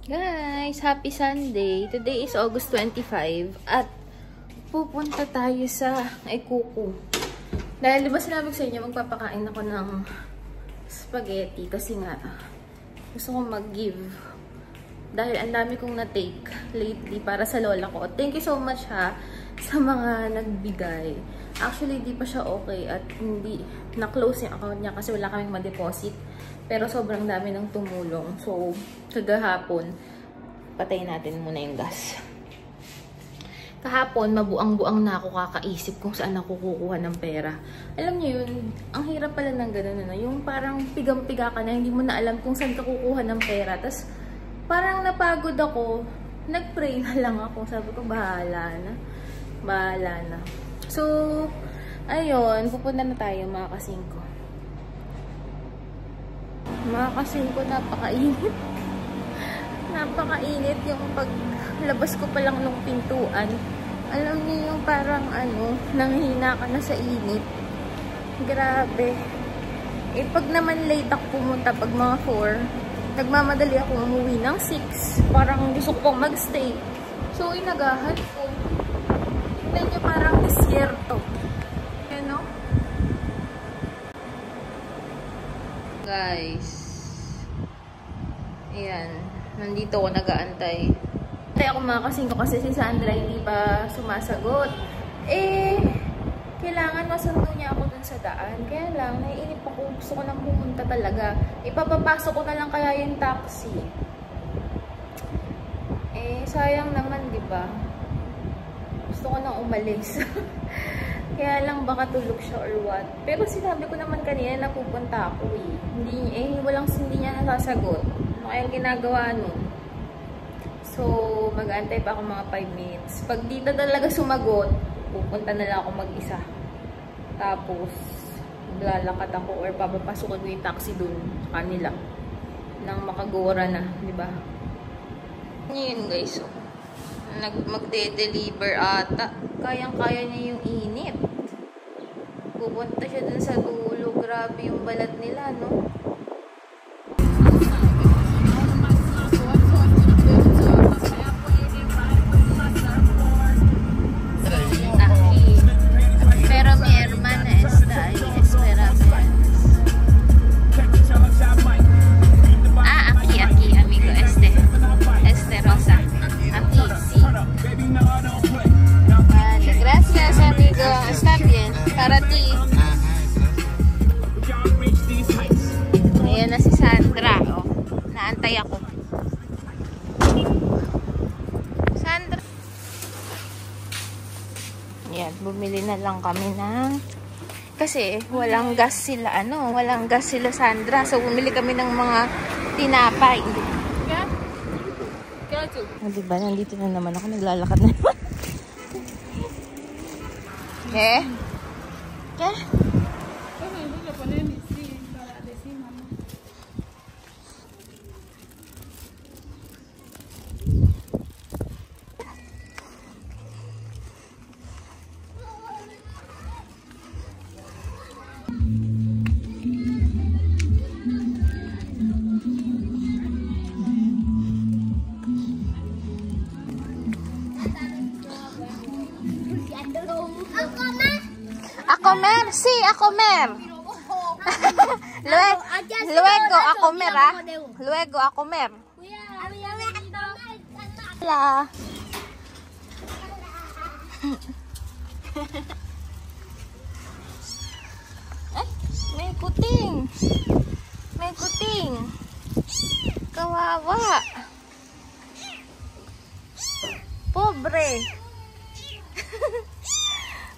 Guys, happy Sunday. Today is August 25 at pupunta tayo sa Kuku. Dahil diba sinabi ko sa inyo, magpapakain ako ng spaghetti kasi nga gusto kong mag-give. Dahil ang dami kong na-take lately para sa lola ko. Thank you so much ha sa mga nagbigay. Actually, di pa siya okay at hindi na-close yung account niya kasi wala kaming ma-deposit. Pero sobrang dami ng tumulong. So, kagahapon, patayin natin muna yung gas. Kahapon, mabuang-buang na ako kakaisip kung saan ako kukuha ng pera. Alam niyo yun, ang hirap pala ng gano'n, ano? Yung parang pigang-piga ka na, hindi mo na alam kung saan ka kukuha ng pera. Tapos, parang napagod ako, nag-pray na lang ako. Sabi ko, bahala na. Bahala na. So, ayun, pupunta na tayo mga kasingko. Mga kasingko, napakainit. Napakainit yung paglabas ko pa lang ng pintuan. Alam niyo yung parang nanghina ka na sa init. Grabe. Eh, pag naman late ako pumunta, pag mga 4, nagmamadali ako umuwi ng 6. Parang gusto ko magstay. So, inagahan ko. Tignan nyo, parang disyerto. Ano? Guys. Ayan. Nandito ako nag-aantay. Antay ako mga kasingko kasi si Sandra hindi pa sumasagot. Eh, kailangan masundo niya ako dun sa daan. Kaya lang, naiinip ako. Gusto ko nang pumunta talaga. Ipapapasok ko na lang kaya yung taxi. Eh, sayang naman, di ba? Gusto ko nang umalis. Kaya lang baka tulog siya or what. Pero sinabi ko naman kanina na pupunta ako eh. Hindi niya nasasagot. Ano kayang ginagawa nun? So, mag-aantay pa ako mga 5 minutes. Pag dito talaga sumagot, pupunta na lang ako mag-isa. Tapos, maglalakad ako or papapasukin ko yung taxi dun sa kanila. Nang makagora na, di ba? Ngayon guys, so, magde-deliver ata. Kayang-kaya niya yung init. Pupunta siya dun sa dulo. Grabe yung balat nila, no? Ayan na si Sandra. Oh, naantay ako. Sandra. Ayan, bumili na lang kami ng kasi walang gas sila, walang gas sila Sandra. So, bumili kami ng mga tinapay. Diba, nandito na naman ako. Naglalakad na naman. Okay? Okay? A comer, sí, a comer. Luego a comer, ¿ah? Luego a comer. Hola. Ay, may kuting. May kuting. Kawawa. Pobre.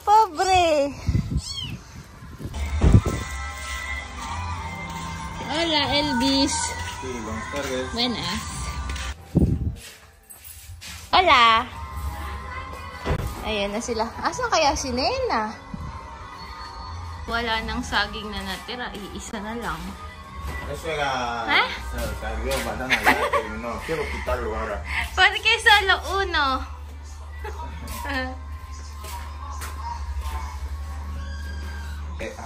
Pobre. Hola, Elvis. Sí, buenas tardes. Buenas. Hola. Ayan na sila. Asan kaya si Nena? Wala nang saging na natira. Iisa na lang. Eso era... Salió banana ya, pero no, quiero quitarlo ahora. ¿Por qué solo uno?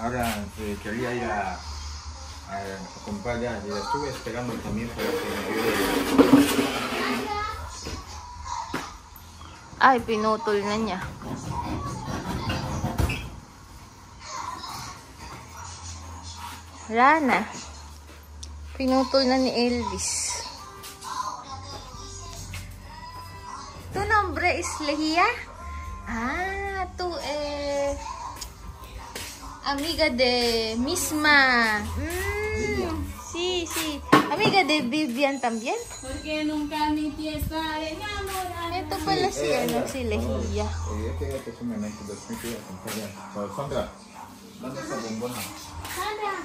Ahora quería ir a comprar ya, estuve esperando también para que me ayude. Ay, pinutol na niya. Wala na. Pinutol na ni Elvis. Tu nombre es Lehia? Ah, tu amiga de Misma. Sí, sí. Amiga de Vivian también. Porque nunca mi tía está enamorada. Ito pala si, si Lehia. Este es un momento de Sandra, ¿dónde está el bombón? Sandra,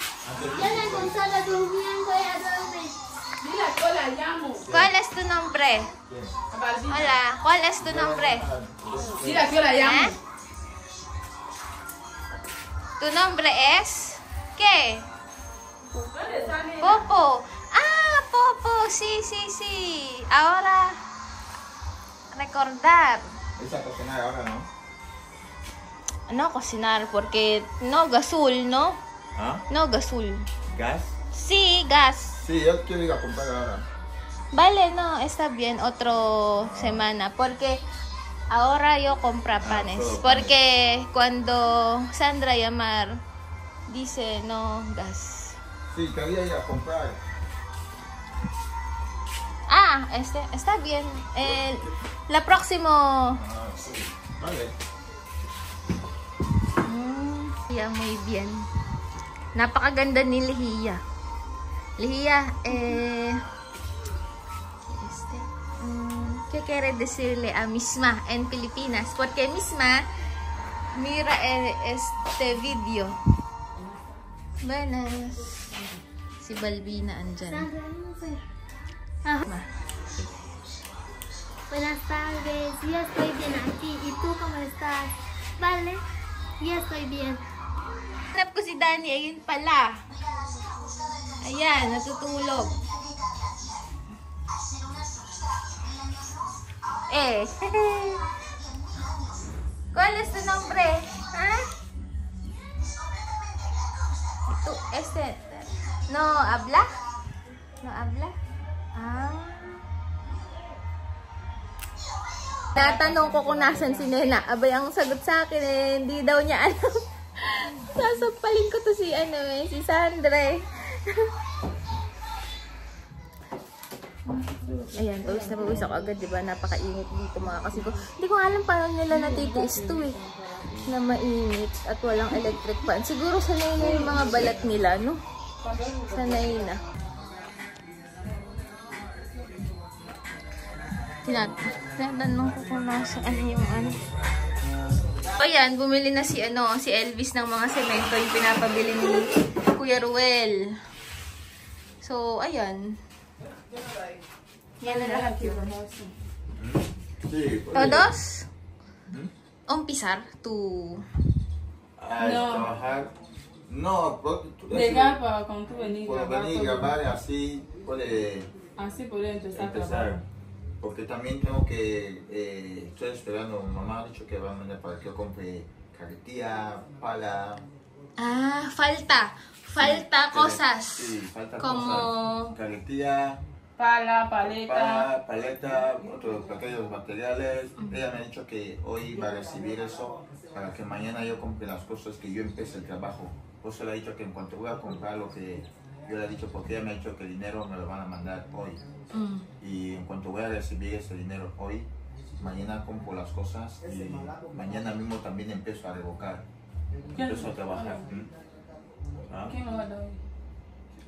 ya la consola durmiendo y a dormir. Mira, cola, llamo. ¿Cuál es tu nombre? Hola, ¿cuál es tu nombre? Mira, que la llamo. ¿Eh? ¿Tu nombre es? ¿Qué? Popo. Ah, Popo, sí, sí, sí. Ahora recordar. ¿Es a cocinar ahora, no? No cocinar porque no gasul, ¿no? ¿Ah? No gasul. ¿Gas? Sí, gas. Sí, yo quiero ir a comprar ahora. Vale, no, está bien, otro semana, porque ahora yo compro panes, todo porque cuando Sandra llamar, dice no gas. Sí, quería ir a comprar. Ah, está bien, la próxima. Ah, sí. Vale. Yeah, muy bien. Napakaganda ni Lehia. Lehia, ¿qué quiere decirle a Misma en Filipinas? Porque Misma mira este video. Buenas. Si Balbina andyan. Sandra, no sé. Ma. Buenas tardes, yo estoy bien aquí. ¿Y tú cómo estás? Vale, yo estoy bien. Hanap ko si Danny, ayun pala. Ayan, natutulog. ¿Cuál es tu nombre? ¿Ah? ¿Tú, no habla? ¿No habla? Ah. Natanong ko kung nasan si Nena. Abay, ang sagot sa akin hindi daw niya alam. Sasampalin ko to si si Sandra. Ayan, pawis na pawis ako agad, diba? Napakainit dito mga kasi ko. Hindi ko alam paano nila natitiis to na mainit at walang electric fan. Siguro sanay na yung mga balat nila, no? Sanay na. Tinatanong ko kung nasaan yung Ayan, bumili na si Elvis ng mga semento yung pinapabili ni Kuya Ruel. So, ayan. Yan na lahat yun. ¿Todos? ¿Empezar tu...? Trabajar. No, Llegar para cuando tú venís por venir a grabar así puede empezar. Porque también tengo que, estoy esperando, mamá ha dicho que va a mandar para que yo compre carretilla, pala. Ah, falta cosas. Sí, falta como... cosas. Carretilla, paleta, otros pequeños materiales. Ella me ha dicho que hoy va a recibir eso para que mañana yo compre las cosas que yo empiece el trabajo. Por eso le he dicho que en cuanto voy a comprar lo que yo le he dicho, porque ella me ha dicho que el dinero me lo van a mandar hoy. Y en cuanto voy a recibir ese dinero hoy, mañana compro las cosas y mañana mismo también empiezo a revocar. Empiezo a trabajar. ¿Ah? ¿Quién lo va a dar?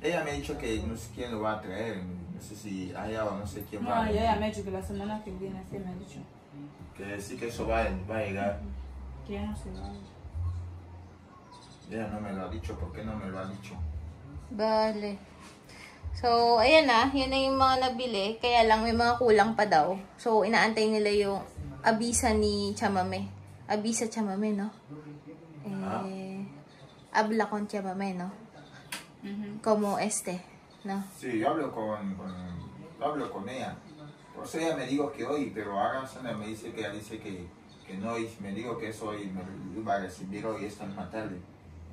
Ella me ha dicho que no sé quién lo va a traer, no sé si allá o no sé quién va No, a ella me ha dicho que la semana que viene sí me ha dicho. que sí que eso va a llegar. Que ya no se va. Ella no me lo ha dicho, ¿por qué no me lo ha dicho? Bale. So, ayan na. Yan na yung mga nabili. Kaya lang may mga kulang pa daw. So, inaantay nila yung abisa ni Chamame. Abisa Chamame, no? Habla con Chamame, no? Como ¿no? Sí, yo hablo con ella. Por eso ella me dijo que hoy, pero ahora Sandra me dice que ella dice que no, y me dijo que eso hoy me lo iba a recibir hoy esta misma tarde,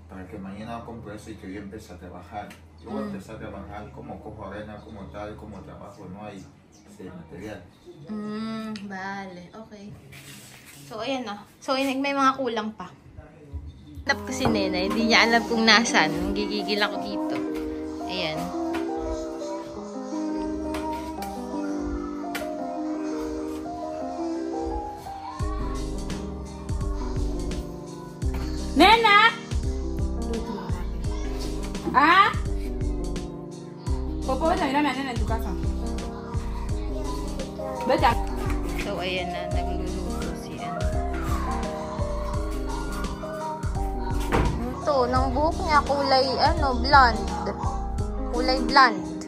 para que mañana compre eso y que yo empiece a trabajar. Yo voy a empezar a trabajar como cojo arena, como tal, como trabajo, no hay ese material. Vale, okay. So, ayan na. So, may mga kulang pa. Hanap ko si Nena, hindi niya alam kung nasan. Gigigil ako dito. Ayan. Nena! Ah? Popo, wala na Nena en tu casa. Vete. So, ayan na. Nagluluto si ano. Ito, ng buhok niya kulay, ano, blonde. Kulay blonde.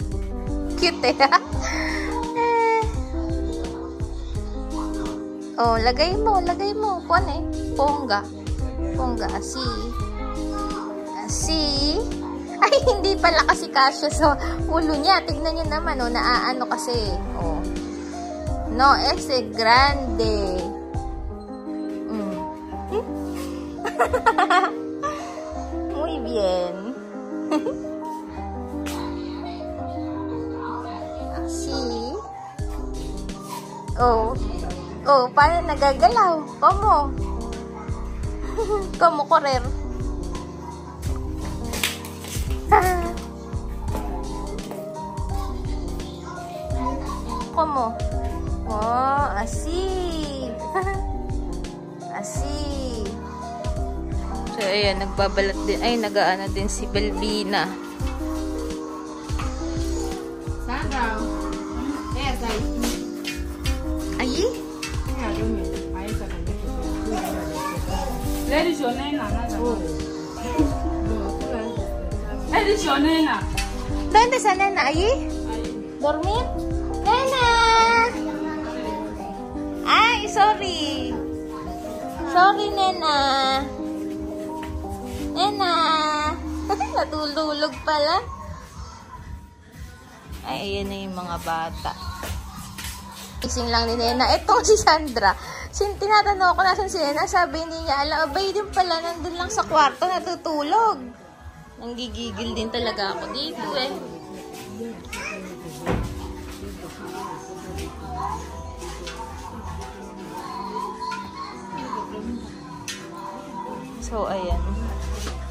Cute eh. Oh, lagay mo. Kuan eh. Pongga, asi. Ay, hindi pala kasi kasya sa ulo niya. Tignan niyo naman, oh, naaano kasi. Oh. No, ese grande. Muy bien. Así. Oh, paano nagagalaw? Como correr. Como? Oh, así. Así. So, ayan, nagbabalat din. Ay, nag-aano din si Belvina. Sandra. Ay? Eres yo, Nena. Eres yo, Nena. ¿Dónde está Nena? ¿Allí? ¿Dormir? ¡Nena! Ay, sorry. Sorry, Nena. Nena. Natululog pala. Ay, ayan na yung mga bata. Ising lang ni Nena. Etong si Sandra. Tinatanong ko nasan si Nena. Sabi hindi niya alam. Abay din pala. Nandun lang sa kwarto. Natutulog. Nanggigigil din talaga ako dito eh. So, ayan.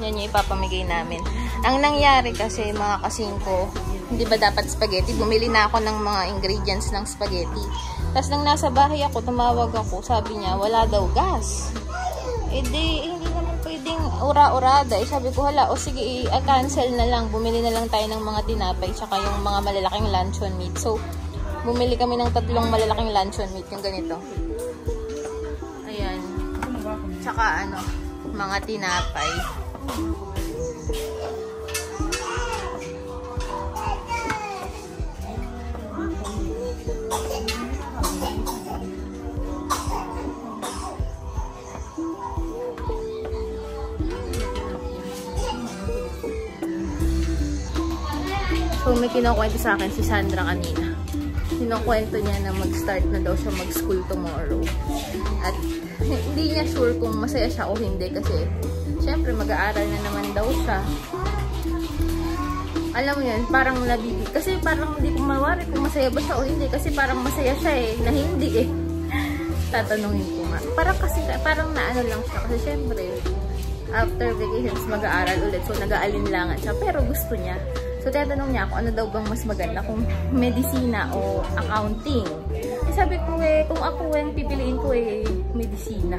Yan yung ipapamigay namin. Ang nangyari kasi, mga kasingko, hindi ba dapat spaghetti? Bumili na ako ng mga ingredients ng spaghetti. Tapos nang nasa bahay ako, tumawag ako. Sabi niya, wala daw gas. Eh di, hindi naman pwedeng ura-urada. Eh sabi ko, hala, o sige, i-cancel na lang. Bumili na lang tayo ng mga tinapay, tsaka yung mga malalaking luncheon meat. So, bumili kami ng 3 malalaking luncheon meat, yung ganito. Ayan. Tsaka ano, mga tinapay. So, may kinukwento sa akin si Sandra kanina. Kinukwento niya na mag-start na daw siya mag-school tomorrow. At hindi niya sure kung masaya siya o hindi kasi syempre mag-aaral na naman daw siya. Alam mo yun, parang nabibig. Kasi parang hindi ko mawari kung masaya ba siya o hindi. Kasi parang masaya siya eh, na hindi eh. Tatanungin ko nga. Parang naano lang siya. Kasi syempre, after vacations mag-aaral ulit. So nag-aalinlangan siya. Pero gusto niya. So tatanong niya ako, ano daw bang mas maganda? Kung medisina o accounting. Eh, sabi ko eh, kung ako pipiliin ko medisina.